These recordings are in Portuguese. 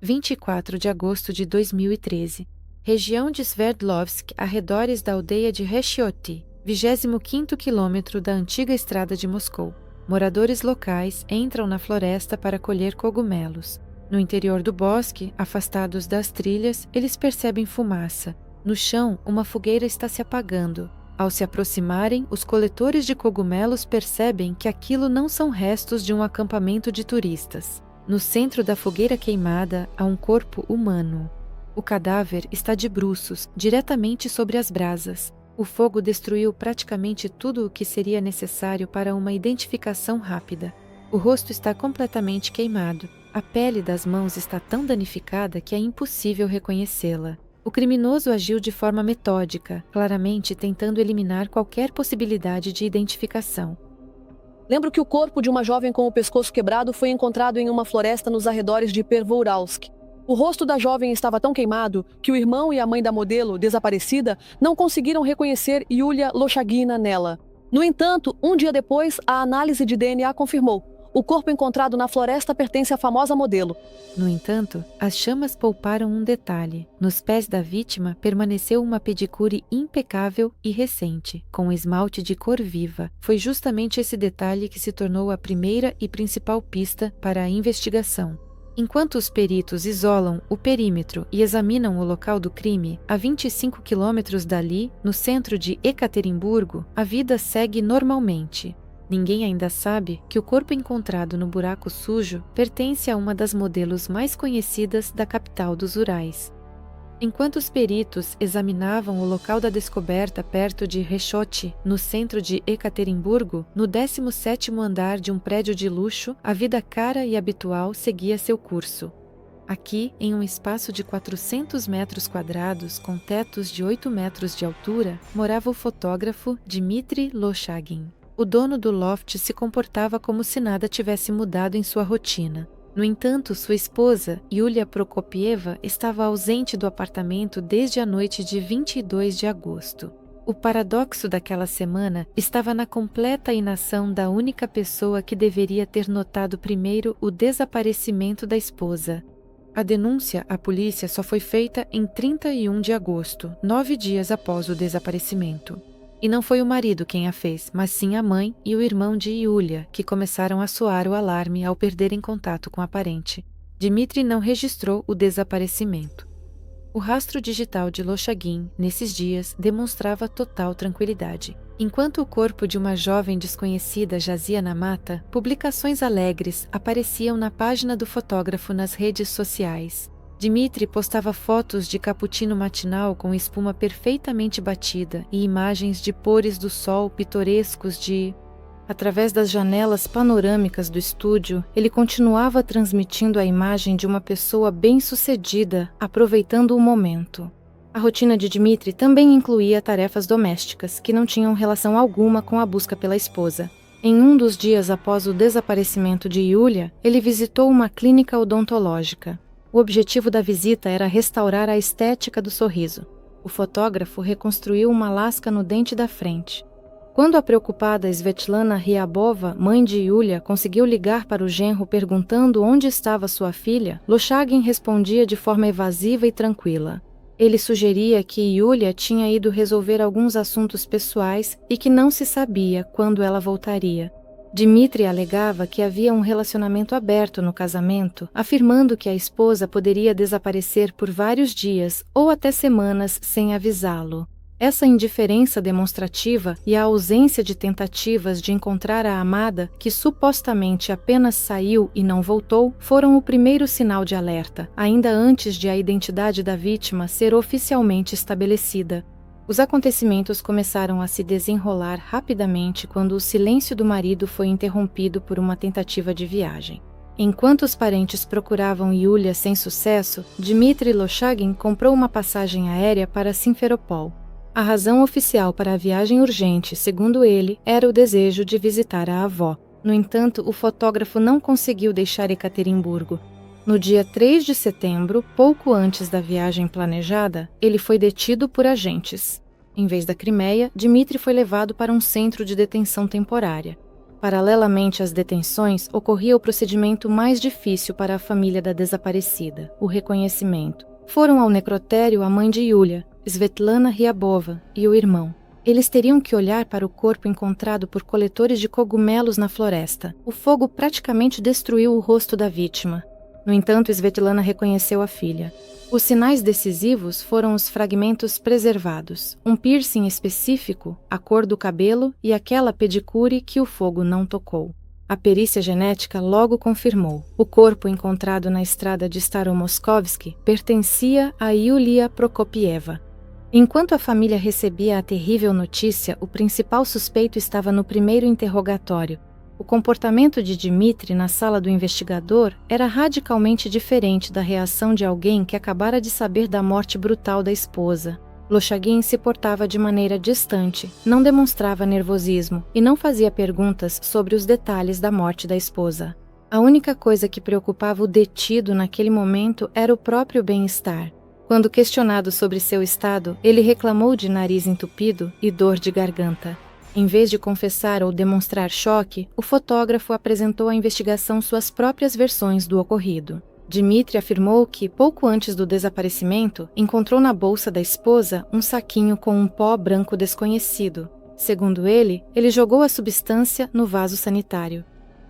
24 de agosto de 2013. Região de Sverdlovsk, arredores da aldeia de Reshioti, 25º quilômetro da antiga estrada de Moscou. Moradores locais entram na floresta para colher cogumelos. No interior do bosque, afastados das trilhas, eles percebem fumaça. No chão, uma fogueira está se apagando. Ao se aproximarem, os coletores de cogumelos percebem que aquilo não são restos de um acampamento de turistas. No centro da fogueira queimada há um corpo humano. O cadáver está de bruços, diretamente sobre as brasas. O fogo destruiu praticamente tudo o que seria necessário para uma identificação rápida. O rosto está completamente queimado. A pele das mãos está tão danificada que é impossível reconhecê-la. O criminoso agiu de forma metódica, claramente tentando eliminar qualquer possibilidade de identificação. Lembro que o corpo de uma jovem com o pescoço quebrado foi encontrado em uma floresta nos arredores de Pervouralsk. O rosto da jovem estava tão queimado que o irmão e a mãe da modelo, desaparecida, não conseguiram reconhecer Yulia Loshagina nela. No entanto, um dia depois, a análise de DNA confirmou: o corpo encontrado na floresta pertence à famosa modelo. No entanto, as chamas pouparam um detalhe. Nos pés da vítima permaneceu uma pedicure impecável e recente, com esmalte de cor viva. Foi justamente esse detalhe que se tornou a primeira e principal pista para a investigação. Enquanto os peritos isolam o perímetro e examinam o local do crime, a 25 quilômetros dali, no centro de Ekaterimburgo, a vida segue normalmente. Ninguém ainda sabe que o corpo encontrado no buraco sujo pertence a uma das modelos mais conhecidas da capital dos Urais. Enquanto os peritos examinavam o local da descoberta perto de Reshioti, no centro de Ekaterimburgo, no 17º andar de um prédio de luxo, a vida cara e habitual seguia seu curso. Aqui, em um espaço de 400 metros quadrados com tetos de 8 metros de altura, morava o fotógrafo Dmitry Loshagin. O dono do loft se comportava como se nada tivesse mudado em sua rotina. No entanto, sua esposa, Yulia Prokopieva, estava ausente do apartamento desde a noite de 22 de agosto. O paradoxo daquela semana estava na completa inação da única pessoa que deveria ter notado primeiro o desaparecimento da esposa. A denúncia à polícia só foi feita em 31 de agosto, 9 dias após o desaparecimento. E não foi o marido quem a fez, mas sim a mãe e o irmão de Yulia, que começaram a soar o alarme ao perderem contato com a parente. Dmitry não registrou o desaparecimento. O rastro digital de Loshagin, nesses dias, demonstrava total tranquilidade. Enquanto o corpo de uma jovem desconhecida jazia na mata, publicações alegres apareciam na página do fotógrafo nas redes sociais. Dmitry postava fotos de cappuccino matinal com espuma perfeitamente batida e imagens de pôres do sol pitorescos de... Através das janelas panorâmicas do estúdio, ele continuava transmitindo a imagem de uma pessoa bem-sucedida, aproveitando o momento. A rotina de Dmitry também incluía tarefas domésticas, que não tinham relação alguma com a busca pela esposa. Em um dos dias após o desaparecimento de Yulia, ele visitou uma clínica odontológica. O objetivo da visita era restaurar a estética do sorriso. O fotógrafo reconstruiu uma lasca no dente da frente. Quando a preocupada Svetlana Ryabova, mãe de Yulia, conseguiu ligar para o genro perguntando onde estava sua filha, Loshagin respondia de forma evasiva e tranquila. Ele sugeria que Yulia tinha ido resolver alguns assuntos pessoais e que não se sabia quando ela voltaria. Dmitry alegava que havia um relacionamento aberto no casamento, afirmando que a esposa poderia desaparecer por vários dias ou até semanas sem avisá-lo. Essa indiferença demonstrativa e a ausência de tentativas de encontrar a amada, que supostamente apenas saiu e não voltou, foram o primeiro sinal de alerta, ainda antes de a identidade da vítima ser oficialmente estabelecida. Os acontecimentos começaram a se desenrolar rapidamente quando o silêncio do marido foi interrompido por uma tentativa de viagem. Enquanto os parentes procuravam Yulia sem sucesso, Dmitry Loshagin comprou uma passagem aérea para Simferopol. A razão oficial para a viagem urgente, segundo ele, era o desejo de visitar a avó. No entanto, o fotógrafo não conseguiu deixar Ekaterimburgo. No dia 3 de setembro, pouco antes da viagem planejada, ele foi detido por agentes. Em vez da Crimeia, Dmitry foi levado para um centro de detenção temporária. Paralelamente às detenções, ocorria o procedimento mais difícil para a família da desaparecida, o reconhecimento. Foram ao necrotério a mãe de Yulia, Svetlana Ryabova, e o irmão. Eles teriam que olhar para o corpo encontrado por coletores de cogumelos na floresta. O fogo praticamente destruiu o rosto da vítima. No entanto, Svetlana reconheceu a filha. Os sinais decisivos foram os fragmentos preservados, um piercing específico, a cor do cabelo e aquela pedicure que o fogo não tocou. A perícia genética logo confirmou. O corpo encontrado na estrada de Staromoskovsky pertencia a Yulia Prokopieva. Enquanto a família recebia a terrível notícia, o principal suspeito estava no primeiro interrogatório. O comportamento de Dmitri na sala do investigador era radicalmente diferente da reação de alguém que acabara de saber da morte brutal da esposa. Lochagin se portava de maneira distante, não demonstrava nervosismo e não fazia perguntas sobre os detalhes da morte da esposa. A única coisa que preocupava o detido naquele momento era o próprio bem-estar. Quando questionado sobre seu estado, ele reclamou de nariz entupido e dor de garganta. Em vez de confessar ou demonstrar choque, o fotógrafo apresentou à investigação suas próprias versões do ocorrido. Dmitri afirmou que, pouco antes do desaparecimento, encontrou na bolsa da esposa um saquinho com um pó branco desconhecido. Segundo ele jogou a substância no vaso sanitário.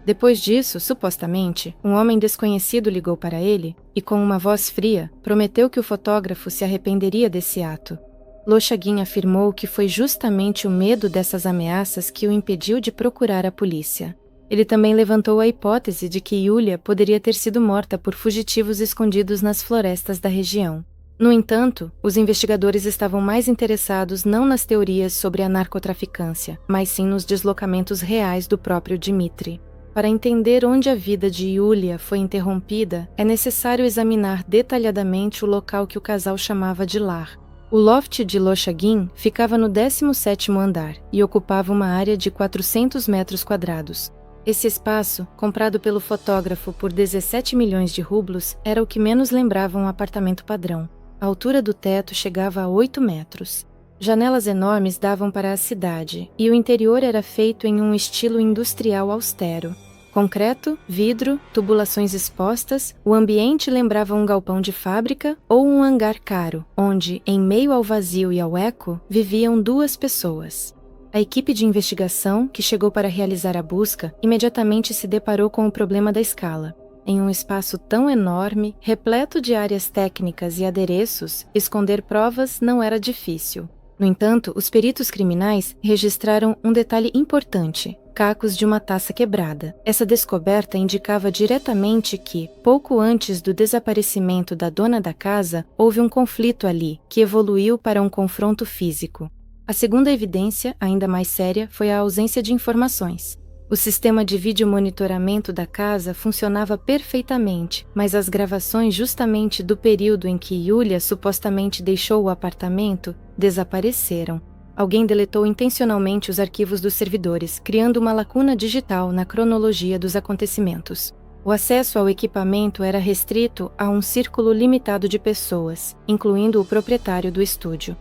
Depois disso, supostamente, um homem desconhecido ligou para ele e, com uma voz fria, prometeu que o fotógrafo se arrependeria desse ato. Lochagin afirmou que foi justamente o medo dessas ameaças que o impediu de procurar a polícia. Ele também levantou a hipótese de que Yulia poderia ter sido morta por fugitivos escondidos nas florestas da região. No entanto, os investigadores estavam mais interessados não nas teorias sobre a narcotraficância, mas sim nos deslocamentos reais do próprio Dmitri. Para entender onde a vida de Yulia foi interrompida, é necessário examinar detalhadamente o local que o casal chamava de lar. O loft de Lochagin ficava no 17º andar e ocupava uma área de 400 metros quadrados. Esse espaço, comprado pelo fotógrafo por 17 milhões de rublos, era o que menos lembrava um apartamento padrão. A altura do teto chegava a 8 metros. Janelas enormes davam para a cidade, e o interior era feito em um estilo industrial austero. Concreto, vidro, tubulações expostas, o ambiente lembrava um galpão de fábrica ou um hangar caro, onde, em meio ao vazio e ao eco, viviam 2 pessoas. A equipe de investigação, que chegou para realizar a busca, imediatamente se deparou com o problema da escala. Em um espaço tão enorme, repleto de áreas técnicas e adereços, esconder provas não era difícil. No entanto, os peritos criminais registraram um detalhe importante: cacos de uma taça quebrada. Essa descoberta indicava diretamente que, pouco antes do desaparecimento da dona da casa, houve um conflito ali, que evoluiu para um confronto físico. A segunda evidência, ainda mais séria, foi a ausência de informações. O sistema de videomonitoramento da casa funcionava perfeitamente, mas as gravações justamente do período em que Yulia supostamente deixou o apartamento desapareceram. Alguém deletou intencionalmente os arquivos dos servidores, criando uma lacuna digital na cronologia dos acontecimentos. O acesso ao equipamento era restrito a um círculo limitado de pessoas, incluindo o proprietário do estúdio.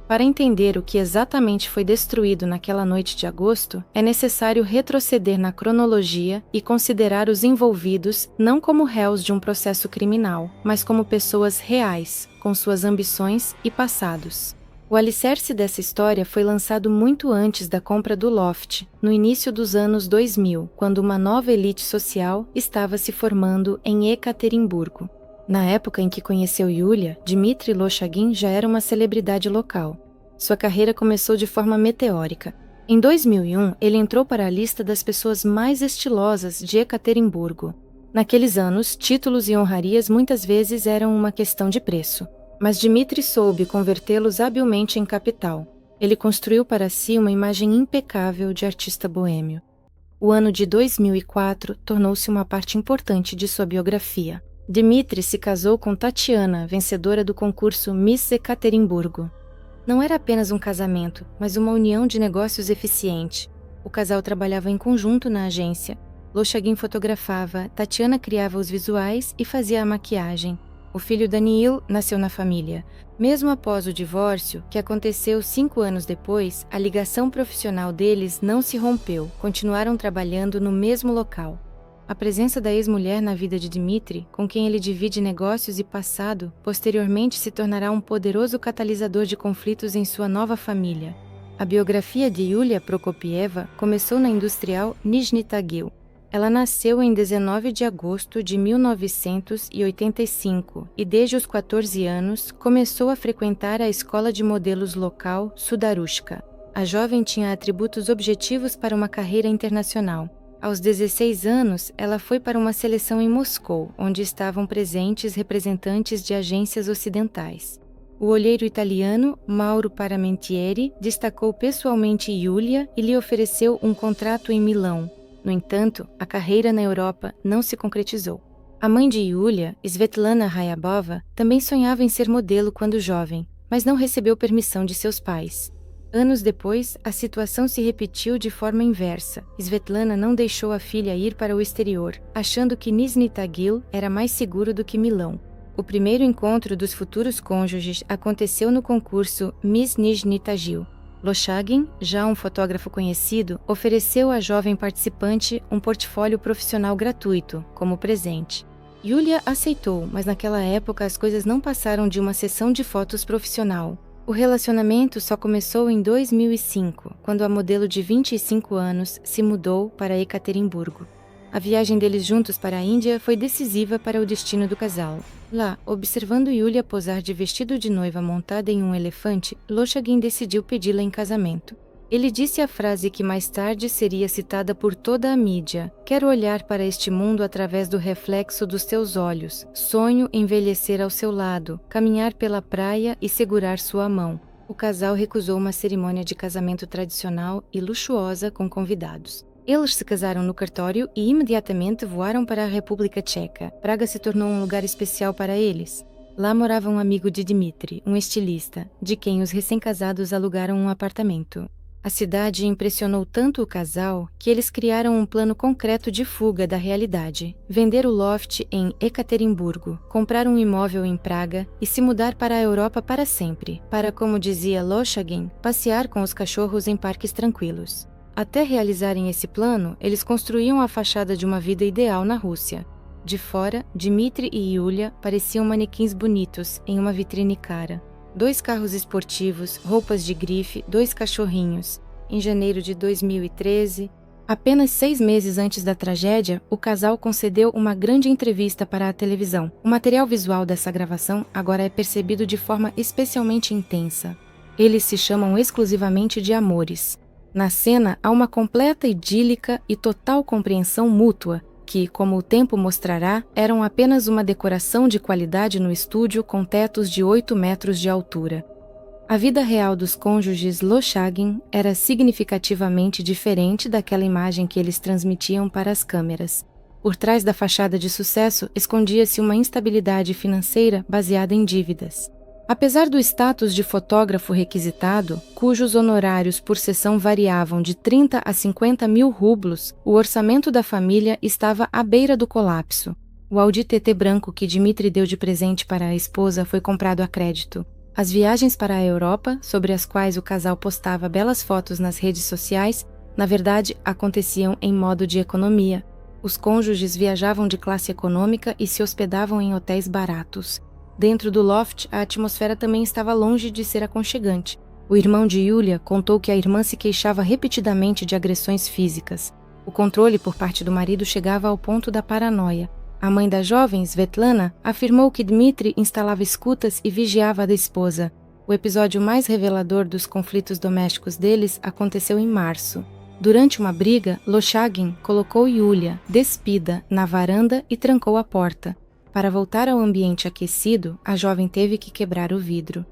Para entender o que exatamente foi destruído naquela noite de agosto, é necessário retroceder na cronologia e considerar os envolvidos não como réus de um processo criminal, mas como pessoas reais, com suas ambições e passados. O alicerce dessa história foi lançado muito antes da compra do loft, no início dos anos 2000, quando uma nova elite social estava se formando em Ekaterimburgo. Na época em que conheceu Yulia, Dmitri Lochagin já era uma celebridade local. Sua carreira começou de forma meteórica. Em 2001, ele entrou para a lista das pessoas mais estilosas de Ekaterimburgo. Naqueles anos, títulos e honrarias muitas vezes eram uma questão de preço. Mas Dmitri soube convertê-los habilmente em capital. Ele construiu para si uma imagem impecável de artista boêmio. O ano de 2004 tornou-se uma parte importante de sua biografia. Dmitri se casou com Tatiana, vencedora do concurso Miss Ekaterimburgo. Não era apenas um casamento, mas uma união de negócios eficiente. O casal trabalhava em conjunto na agência. Lochagin fotografava, Tatiana criava os visuais e fazia a maquiagem. O filho Daniil nasceu na família. Mesmo após o divórcio, que aconteceu 5 anos depois, a ligação profissional deles não se rompeu, continuaram trabalhando no mesmo local. A presença da ex-mulher na vida de Dmitri, com quem ele divide negócios e passado, posteriormente se tornará um poderoso catalisador de conflitos em sua nova família. A biografia de Yulia Prokopieva começou na industrial Nizhny Tagil. Ela nasceu em 19 de agosto de 1985 e, desde os 14 anos, começou a frequentar a escola de modelos local Sudarushka. A jovem tinha atributos objetivos para uma carreira internacional. Aos 16 anos, ela foi para uma seleção em Moscou, onde estavam presentes representantes de agências ocidentais. O olheiro italiano Mauro Paramentieri destacou pessoalmente Yulia e lhe ofereceu um contrato em Milão. No entanto, a carreira na Europa não se concretizou. A mãe de Yulia, Svetlana Ryabova, também sonhava em ser modelo quando jovem, mas não recebeu permissão de seus pais. Anos depois, a situação se repetiu de forma inversa. Svetlana não deixou a filha ir para o exterior, achando que Nizhny Tagil era mais seguro do que Milão. O primeiro encontro dos futuros cônjuges aconteceu no concurso Miss Nizhny Tagil. Loshagin, já um fotógrafo conhecido, ofereceu à jovem participante um portfólio profissional gratuito, como presente. Yulia aceitou, mas naquela época as coisas não passaram de uma sessão de fotos profissional. O relacionamento só começou em 2005, quando a modelo de 25 anos se mudou para Ekaterimburgo. A viagem deles juntos para a Índia foi decisiva para o destino do casal. Lá, observando Yulia posar de vestido de noiva montada em um elefante, Loshagin decidiu pedi-la em casamento. Ele disse a frase que mais tarde seria citada por toda a mídia: "Quero olhar para este mundo através do reflexo dos teus olhos. Sonho envelhecer ao seu lado, caminhar pela praia e segurar sua mão." O casal recusou uma cerimônia de casamento tradicional e luxuosa com convidados. Eles se casaram no cartório e imediatamente voaram para a República Tcheca. Praga se tornou um lugar especial para eles. Lá morava um amigo de Dmitri, um estilista, de quem os recém-casados alugaram um apartamento. A cidade impressionou tanto o casal que eles criaram um plano concreto de fuga da realidade: vender o loft em Ekaterimburgo, comprar um imóvel em Praga e se mudar para a Europa para sempre, para, como dizia Loshagin, passear com os cachorros em parques tranquilos. Até realizarem esse plano, eles construíam a fachada de uma vida ideal na Rússia. De fora, Dmitri e Yulia pareciam manequins bonitos em uma vitrine cara. 2 carros esportivos, roupas de grife, 2 cachorrinhos. Em janeiro de 2013, apenas 6 meses antes da tragédia, o casal concedeu uma grande entrevista para a televisão. O material visual dessa gravação agora é percebido de forma especialmente intensa. Eles se chamam exclusivamente de amores. Na cena, há uma completa idílica e total compreensão mútua, que, como o tempo mostrará, eram apenas uma decoração de qualidade no estúdio com tetos de 8 metros de altura. A vida real dos cônjuges Loshagin era significativamente diferente daquela imagem que eles transmitiam para as câmeras. Por trás da fachada de sucesso escondia-se uma instabilidade financeira baseada em dívidas. Apesar do status de fotógrafo requisitado, cujos honorários por sessão variavam de 30 a 50 mil rublos, o orçamento da família estava à beira do colapso. O Audi TT branco que Dmitri deu de presente para a esposa foi comprado a crédito. As viagens para a Europa, sobre as quais o casal postava belas fotos nas redes sociais, na verdade aconteciam em modo de economia. Os cônjuges viajavam de classe econômica e se hospedavam em hotéis baratos. Dentro do loft, a atmosfera também estava longe de ser aconchegante. O irmão de Yulia contou que a irmã se queixava repetidamente de agressões físicas. O controle por parte do marido chegava ao ponto da paranoia. A mãe da jovem, Svetlana, afirmou que Dmitri instalava escutas e vigiava a da esposa. O episódio mais revelador dos conflitos domésticos deles aconteceu em março. Durante uma briga, Loshagin colocou Yulia, despida, na varanda e trancou a porta. Para voltar ao ambiente aquecido, a jovem teve que quebrar o vidro.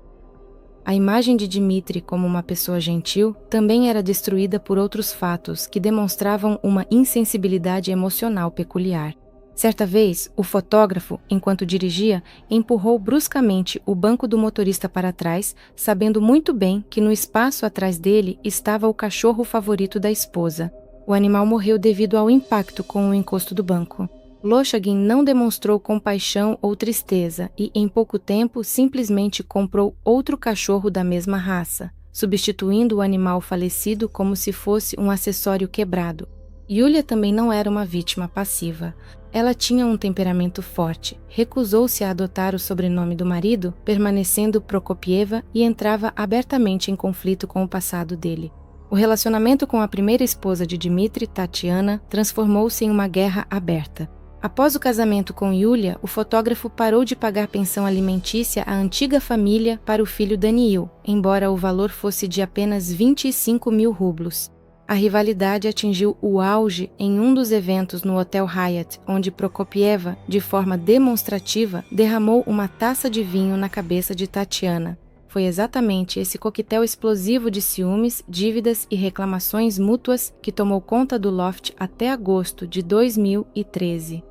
A imagem de Dmitri como uma pessoa gentil também era destruída por outros fatos que demonstravam uma insensibilidade emocional peculiar. Certa vez, o fotógrafo, enquanto dirigia, empurrou bruscamente o banco do motorista para trás, sabendo muito bem que no espaço atrás dele estava o cachorro favorito da esposa. O animal morreu devido ao impacto com o encosto do banco. Loshagin não demonstrou compaixão ou tristeza e, em pouco tempo, simplesmente comprou outro cachorro da mesma raça, substituindo o animal falecido como se fosse um acessório quebrado. Yulia também não era uma vítima passiva. Ela tinha um temperamento forte, recusou-se a adotar o sobrenome do marido, permanecendo Prokopieva, e entrava abertamente em conflito com o passado dele. O relacionamento com a primeira esposa de Dmitri, Tatiana, transformou-se em uma guerra aberta. Após o casamento com Yulia, o fotógrafo parou de pagar pensão alimentícia à antiga família para o filho Daniil, embora o valor fosse de apenas 25 mil rublos. A rivalidade atingiu o auge em um dos eventos no Hotel Hyatt, onde Prokopieva, de forma demonstrativa, derramou uma taça de vinho na cabeça de Tatiana. Foi exatamente esse coquetel explosivo de ciúmes, dívidas e reclamações mútuas que tomou conta do loft até agosto de 2013.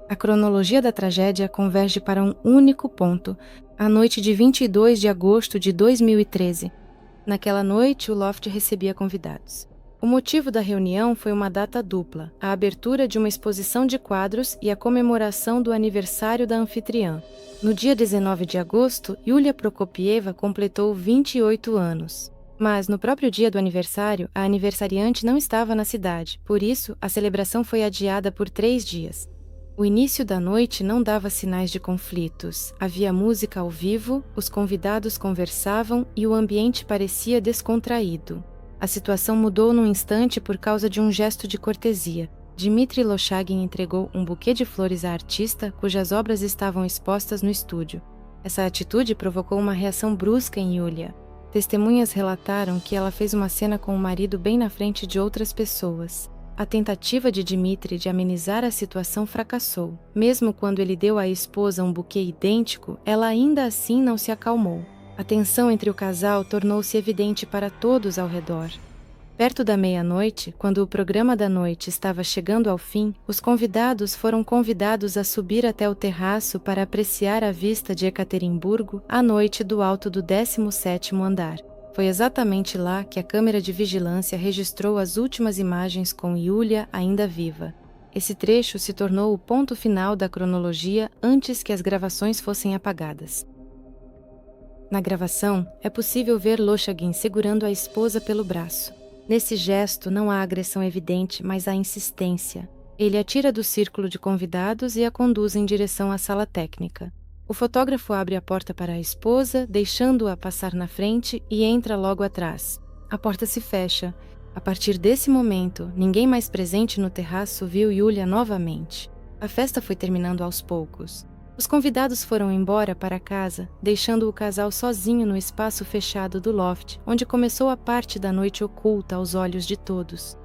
A cronologia da tragédia converge para um único ponto, a noite de 22 de agosto de 2013. Naquela noite, o loft recebia convidados. O motivo da reunião foi uma data dupla, a abertura de uma exposição de quadros e a comemoração do aniversário da anfitriã. No dia 19 de agosto, Yulia Prokopieva completou 28 anos. Mas, no próprio dia do aniversário, a aniversariante não estava na cidade, por isso, a celebração foi adiada por 3 dias. O início da noite não dava sinais de conflitos. Havia música ao vivo, os convidados conversavam e o ambiente parecia descontraído. A situação mudou num instante por causa de um gesto de cortesia. Dmitri Loshagin entregou um buquê de flores à artista, cujas obras estavam expostas no estúdio. Essa atitude provocou uma reação brusca em Yulia. Testemunhas relataram que ela fez uma cena com o marido bem na frente de outras pessoas. A tentativa de Dmitri de amenizar a situação fracassou. Mesmo quando ele deu à esposa um buquê idêntico, ela ainda assim não se acalmou. A tensão entre o casal tornou-se evidente para todos ao redor. Perto da meia-noite, quando o programa da noite estava chegando ao fim, os convidados foram convidados a subir até o terraço para apreciar a vista de Ekaterimburgo à noite do alto do 17º andar. Foi exatamente lá que a câmera de vigilância registrou as últimas imagens com Yulia ainda viva. Esse trecho se tornou o ponto final da cronologia antes que as gravações fossem apagadas. Na gravação, é possível ver Loshagin segurando a esposa pelo braço. Nesse gesto não há agressão evidente, mas há insistência. Ele a tira do círculo de convidados e a conduz em direção à sala técnica. O fotógrafo abre a porta para a esposa, deixando-a passar na frente e entra logo atrás. A porta se fecha. A partir desse momento, ninguém mais presente no terraço viu Yulia novamente. A festa foi terminando aos poucos. Os convidados foram embora para casa, deixando o casal sozinho no espaço fechado do loft, onde começou a parte da noite oculta aos olhos de todos.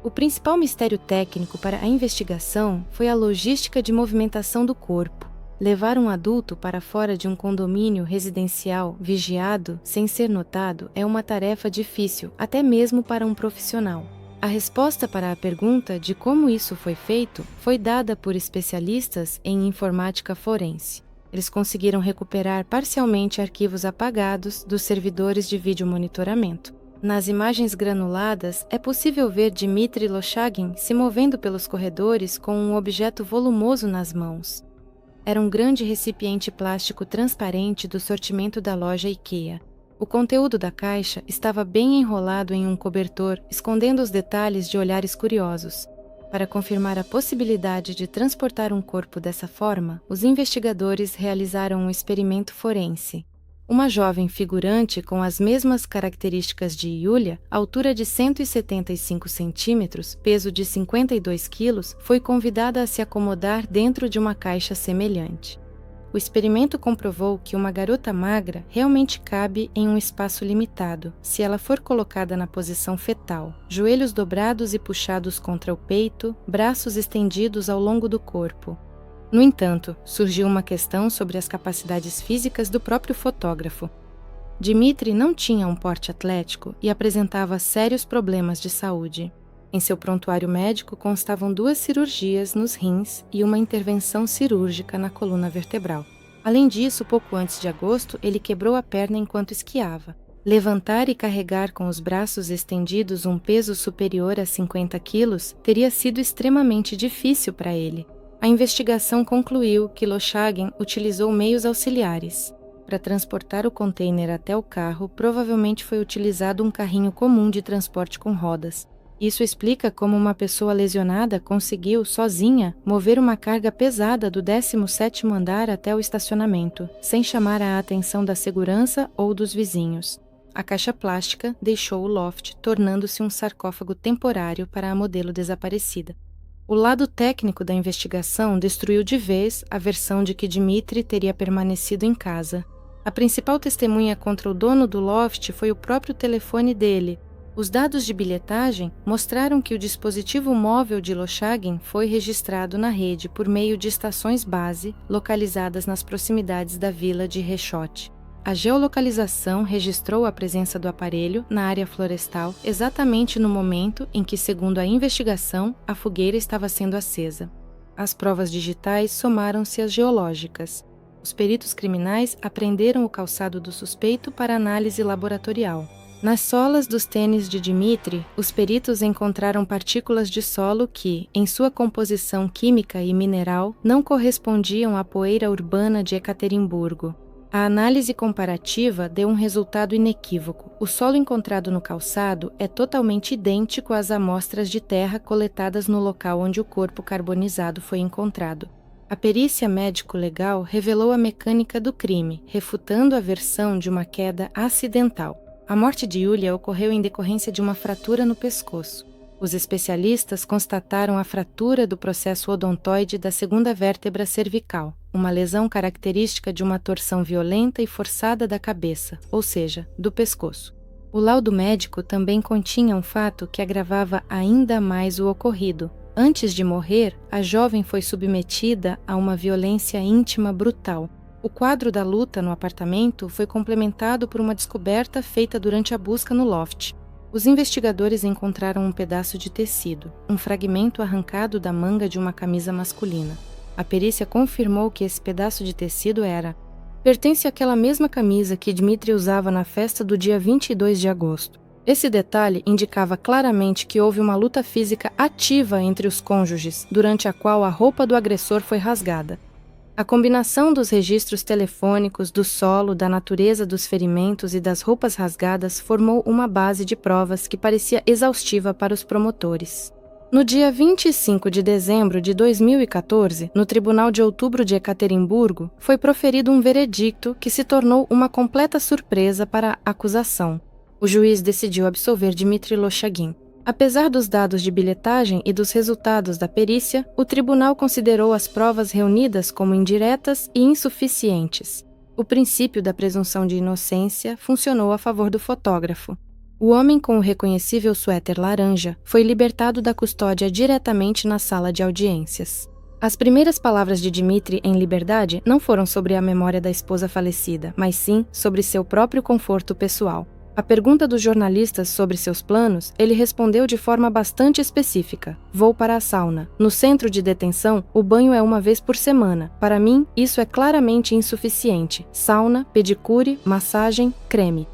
O principal mistério técnico para a investigação foi a logística de movimentação do corpo. Levar um adulto para fora de um condomínio residencial vigiado sem ser notado é uma tarefa difícil, até mesmo para um profissional. A resposta para a pergunta de como isso foi feito foi dada por especialistas em informática forense. Eles conseguiram recuperar parcialmente arquivos apagados dos servidores de videomonitoramento. Nas imagens granuladas, é possível ver Dmitri Loshagin se movendo pelos corredores com um objeto volumoso nas mãos. Era um grande recipiente plástico transparente do sortimento da loja IKEA. O conteúdo da caixa estava bem enrolado em um cobertor, escondendo os detalhes de olhares curiosos. Para confirmar a possibilidade de transportar um corpo dessa forma, os investigadores realizaram um experimento forense. Uma jovem figurante com as mesmas características de Yulia, altura de 175 centímetros, peso de 52 quilos, foi convidada a se acomodar dentro de uma caixa semelhante. O experimento comprovou que uma garota magra realmente cabe em um espaço limitado, se ela for colocada na posição fetal, joelhos dobrados e puxados contra o peito, braços estendidos ao longo do corpo. No entanto, surgiu uma questão sobre as capacidades físicas do próprio fotógrafo. Dmitri não tinha um porte atlético e apresentava sérios problemas de saúde. Em seu prontuário médico constavam 2 cirurgias nos rins e uma intervenção cirúrgica na coluna vertebral. Além disso, pouco antes de agosto, ele quebrou a perna enquanto esquiava. Levantar e carregar com os braços estendidos um peso superior a 50 quilos teria sido extremamente difícil para ele. A investigação concluiu que Lochagin utilizou meios auxiliares. Para transportar o container até o carro, provavelmente foi utilizado um carrinho comum de transporte com rodas. Isso explica como uma pessoa lesionada conseguiu, sozinha, mover uma carga pesada do 17º andar até o estacionamento, sem chamar a atenção da segurança ou dos vizinhos. A caixa plástica deixou o loft, tornando-se um sarcófago temporário para a modelo desaparecida. O lado técnico da investigação destruiu de vez a versão de que Dmitri teria permanecido em casa. A principal testemunha contra o dono do loft foi o próprio telefone dele. Os dados de bilhetagem mostraram que o dispositivo móvel de Lochagin foi registrado na rede por meio de estações base localizadas nas proximidades da vila de Reshot. A geolocalização registrou a presença do aparelho na área florestal exatamente no momento em que, segundo a investigação, a fogueira estava sendo acesa. As provas digitais somaram-se às geológicas. Os peritos criminais apreenderam o calçado do suspeito para análise laboratorial. Nas solas dos tênis de Dmitri, os peritos encontraram partículas de solo que, em sua composição química e mineral, não correspondiam à poeira urbana de Ekaterimburgo. A análise comparativa deu um resultado inequívoco. O solo encontrado no calçado é totalmente idêntico às amostras de terra coletadas no local onde o corpo carbonizado foi encontrado. A perícia médico-legal revelou a mecânica do crime, refutando a versão de uma queda acidental. A morte de Yulia ocorreu em decorrência de uma fratura no pescoço. Os especialistas constataram a fratura do processo odontoide da segunda vértebra cervical, uma lesão característica de uma torção violenta e forçada da cabeça, ou seja, do pescoço. O laudo médico também continha um fato que agravava ainda mais o ocorrido. Antes de morrer, a jovem foi submetida a uma violência íntima brutal. O quadro da luta no apartamento foi complementado por uma descoberta feita durante a busca no loft. Os investigadores encontraram um pedaço de tecido, um fragmento arrancado da manga de uma camisa masculina. A perícia confirmou que esse pedaço de tecido pertence àquela mesma camisa que Dmitri usava na festa do dia 22 de agosto. Esse detalhe indicava claramente que houve uma luta física ativa entre os cônjuges, durante a qual a roupa do agressor foi rasgada. A combinação dos registros telefônicos, do solo, da natureza dos ferimentos e das roupas rasgadas formou uma base de provas que parecia exaustiva para os promotores. No dia 25 de dezembro de 2014, no Tribunal de Outubro de Ekaterimburgo, foi proferido um veredicto que se tornou uma completa surpresa para a acusação. O juiz decidiu absolver Dmitri Lochagin. Apesar dos dados de bilhetagem e dos resultados da perícia, o tribunal considerou as provas reunidas como indiretas e insuficientes. O princípio da presunção de inocência funcionou a favor do fotógrafo. O homem com o reconhecível suéter laranja foi libertado da custódia diretamente na sala de audiências. As primeiras palavras de Dmitri em liberdade não foram sobre a memória da esposa falecida, mas sim sobre seu próprio conforto pessoal. À pergunta dos jornalistas sobre seus planos, ele respondeu de forma bastante específica: "Vou para a sauna. No centro de detenção, o banho é uma vez por semana. Para mim, isso é claramente insuficiente. Sauna, pedicure, massagem, creme."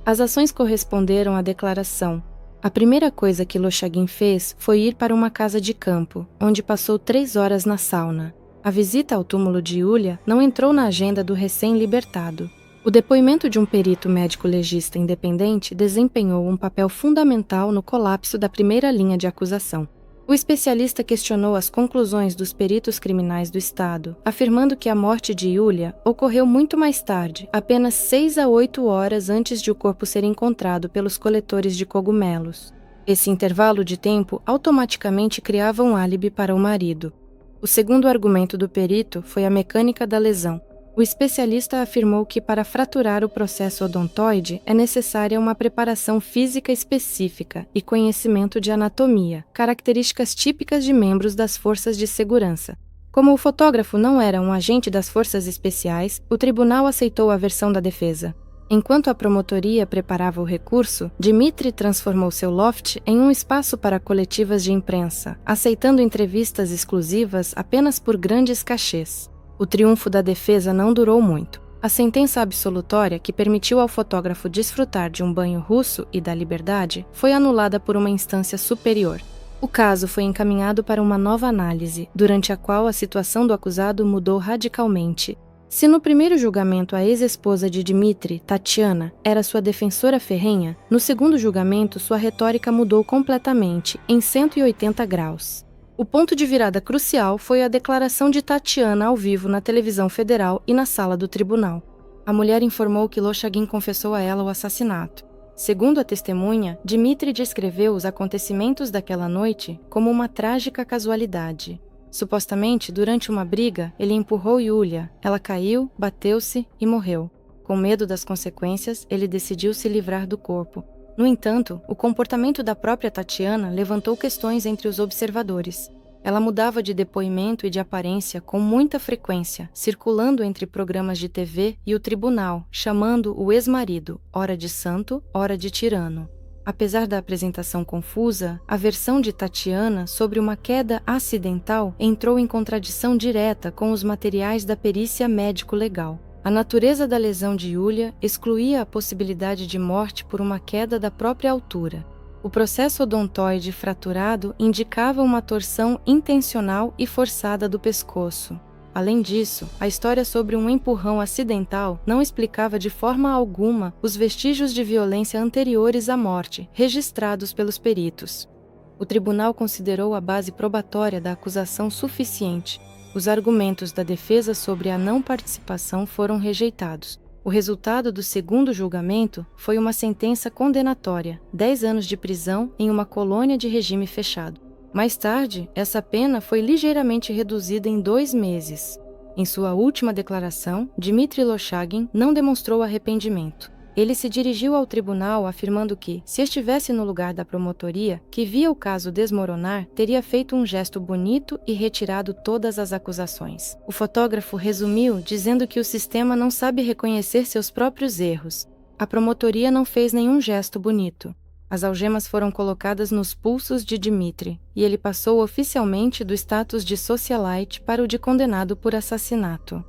As ações corresponderam à declaração. A primeira coisa que Lochagin fez foi ir para uma casa de campo, onde passou 3 horas na sauna. A visita ao túmulo de Yulia não entrou na agenda do recém-libertado. O depoimento de um perito médico-legista independente desempenhou um papel fundamental no colapso da primeira linha de acusação. O especialista questionou as conclusões dos peritos criminais do Estado, afirmando que a morte de Yulia ocorreu muito mais tarde, apenas 6 a 8 horas antes de o corpo ser encontrado pelos coletores de cogumelos. Esse intervalo de tempo automaticamente criava um álibi para o marido. O segundo argumento do perito foi a mecânica da lesão. O especialista afirmou que para fraturar o processo odontoide é necessária uma preparação física específica e conhecimento de anatomia, características típicas de membros das forças de segurança. Como o fotógrafo não era um agente das forças especiais, o tribunal aceitou a versão da defesa. Enquanto a promotoria preparava o recurso, Dmitri transformou seu loft em um espaço para coletivas de imprensa, aceitando entrevistas exclusivas apenas por grandes cachês. O triunfo da defesa não durou muito. A sentença absolutória, que permitiu ao fotógrafo desfrutar de um banho russo e da liberdade, foi anulada por uma instância superior. O caso foi encaminhado para uma nova análise, durante a qual a situação do acusado mudou radicalmente. Se no primeiro julgamento a ex-esposa de Dmitry, Tatiana, era sua defensora ferrenha, no segundo julgamento sua retórica mudou completamente, em 180 graus. O ponto de virada crucial foi a declaração de Tatiana ao vivo na televisão federal e na sala do tribunal. A mulher informou que Lochagin confessou a ela o assassinato. Segundo a testemunha, Dmitry descreveu os acontecimentos daquela noite como uma trágica casualidade. Supostamente, durante uma briga, ele empurrou Yulia, ela caiu, bateu-se e morreu. Com medo das consequências, ele decidiu se livrar do corpo. No entanto, o comportamento da própria Tatiana levantou questões entre os observadores. Ela mudava de depoimento e de aparência com muita frequência, circulando entre programas de TV e o tribunal, chamando o ex-marido, ora de santo, ora de tirano. Apesar da apresentação confusa, a versão de Tatiana sobre uma queda acidental entrou em contradição direta com os materiais da perícia médico-legal. A natureza da lesão de Yulia excluía a possibilidade de morte por uma queda da própria altura. O processo odontoide fraturado indicava uma torção intencional e forçada do pescoço. Além disso, a história sobre um empurrão acidental não explicava de forma alguma os vestígios de violência anteriores à morte, registrados pelos peritos. O tribunal considerou a base probatória da acusação suficiente. Os argumentos da defesa sobre a não participação foram rejeitados. O resultado do segundo julgamento foi uma sentença condenatória, 10 anos de prisão em uma colônia de regime fechado. Mais tarde, essa pena foi ligeiramente reduzida em 2 meses. Em sua última declaração, Dmitry Lochagin não demonstrou arrependimento. Ele se dirigiu ao tribunal afirmando que, se estivesse no lugar da promotoria, que via o caso desmoronar, teria feito um gesto bonito e retirado todas as acusações. O fotógrafo resumiu dizendo que o sistema não sabe reconhecer seus próprios erros. A promotoria não fez nenhum gesto bonito. As algemas foram colocadas nos pulsos de Dmitry, e ele passou oficialmente do status de socialite para o de condenado por assassinato.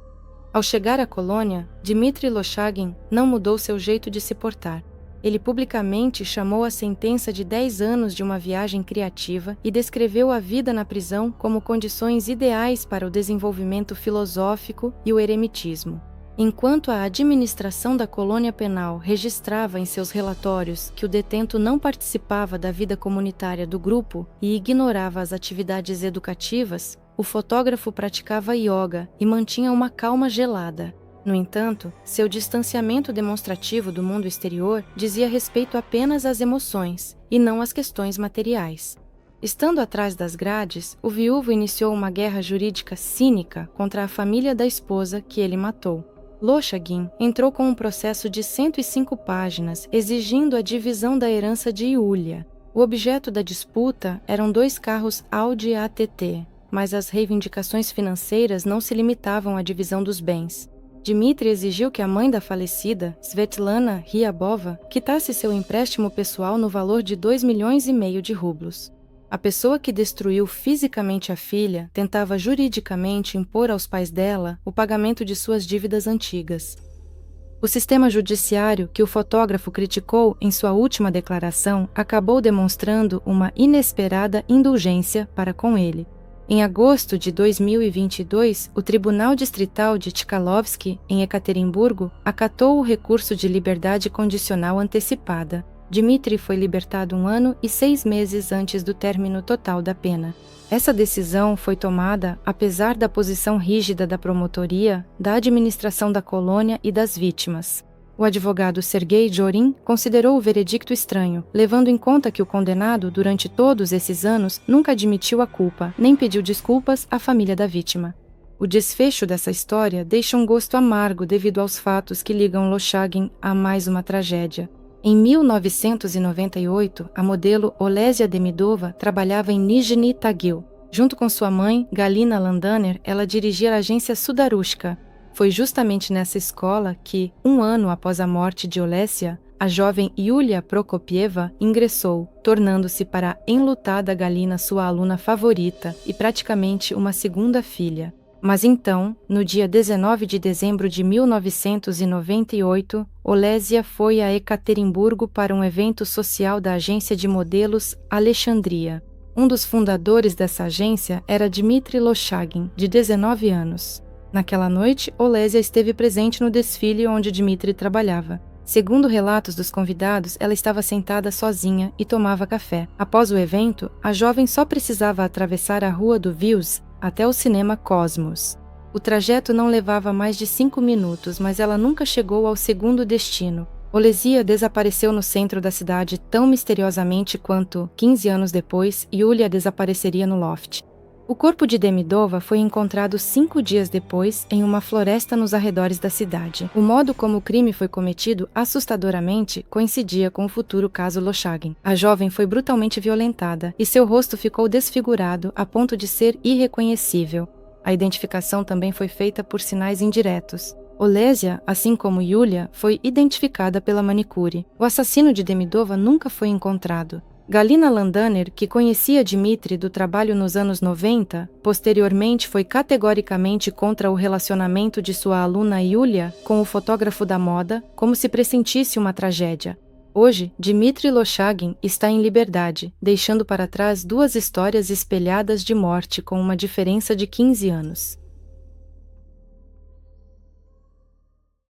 Ao chegar à colônia, Dmitry Lochagin não mudou seu jeito de se portar. Ele publicamente chamou a sentença de 10 anos de uma viagem criativa e descreveu a vida na prisão como condições ideais para o desenvolvimento filosófico e o eremitismo. Enquanto a administração da colônia penal registrava em seus relatórios que o detento não participava da vida comunitária do grupo e ignorava as atividades educativas, o fotógrafo praticava yoga e mantinha uma calma gelada. No entanto, seu distanciamento demonstrativo do mundo exterior dizia respeito apenas às emoções e não às questões materiais. Estando atrás das grades, o viúvo iniciou uma guerra jurídica cínica contra a família da esposa que ele matou. Lochagin entrou com um processo de 105 páginas exigindo a divisão da herança de Yulia. O objeto da disputa eram 2 carros Audi ATT, mas as reivindicações financeiras não se limitavam à divisão dos bens. Dmitry exigiu que a mãe da falecida, Svetlana Ryabova, quitasse seu empréstimo pessoal no valor de 2,5 milhões de rublos. A pessoa que destruiu fisicamente a filha tentava juridicamente impor aos pais dela o pagamento de suas dívidas antigas. O sistema judiciário que o fotógrafo criticou em sua última declaração acabou demonstrando uma inesperada indulgência para com ele. Em agosto de 2022, o Tribunal Distrital de Tchaikovsky, em Ekaterimburgo, acatou o recurso de liberdade condicional antecipada. Dmitry foi libertado 1 ano e 6 meses antes do término total da pena. Essa decisão foi tomada apesar da posição rígida da promotoria, da administração da colônia e das vítimas. O advogado Sergei Jorin considerou o veredicto estranho, levando em conta que o condenado, durante todos esses anos, nunca admitiu a culpa, nem pediu desculpas à família da vítima. O desfecho dessa história deixa um gosto amargo devido aos fatos que ligam Lochagin a mais uma tragédia. Em 1998, a modelo Olesia Demidova trabalhava em Nizhny Tagil. Junto com sua mãe, Galina Landaner, ela dirigia a agência Sudarushka. Foi justamente nessa escola que, 1 ano após a morte de Olesia, a jovem Yulia Prokopieva ingressou, tornando-se para a enlutada Galina sua aluna favorita e praticamente uma segunda filha. Mas então, no dia 19 de dezembro de 1998, Olesya foi a Ekaterimburgo para um evento social da agência de modelos Alexandria. Um dos fundadores dessa agência era Dmitry Loshagin, de 19 anos. Naquela noite, Olesya esteve presente no desfile onde Dmitry trabalhava. Segundo relatos dos convidados, ela estava sentada sozinha e tomava café. Após o evento, a jovem só precisava atravessar a rua do Vils até o cinema Cosmos. O trajeto não levava mais de 5 minutos, mas ela nunca chegou ao segundo destino. Olesya desapareceu no centro da cidade tão misteriosamente quanto, 15 anos depois, Yulia desapareceria no loft. O corpo de Demidova foi encontrado 5 dias depois em uma floresta nos arredores da cidade. O modo como o crime foi cometido, assustadoramente, coincidia com o futuro caso Loshagin. A jovem foi brutalmente violentada e seu rosto ficou desfigurado a ponto de ser irreconhecível. A identificação também foi feita por sinais indiretos. Olesya, assim como Yulia, foi identificada pela manicure. O assassino de Demidova nunca foi encontrado. Galina Landaner, que conhecia Dmitry do trabalho nos anos 90, posteriormente foi categoricamente contra o relacionamento de sua aluna Yulia com o fotógrafo da moda, como se pressentisse uma tragédia. Hoje, Dmitry Loshagin está em liberdade, deixando para trás 2 histórias espelhadas de morte com uma diferença de 15 anos.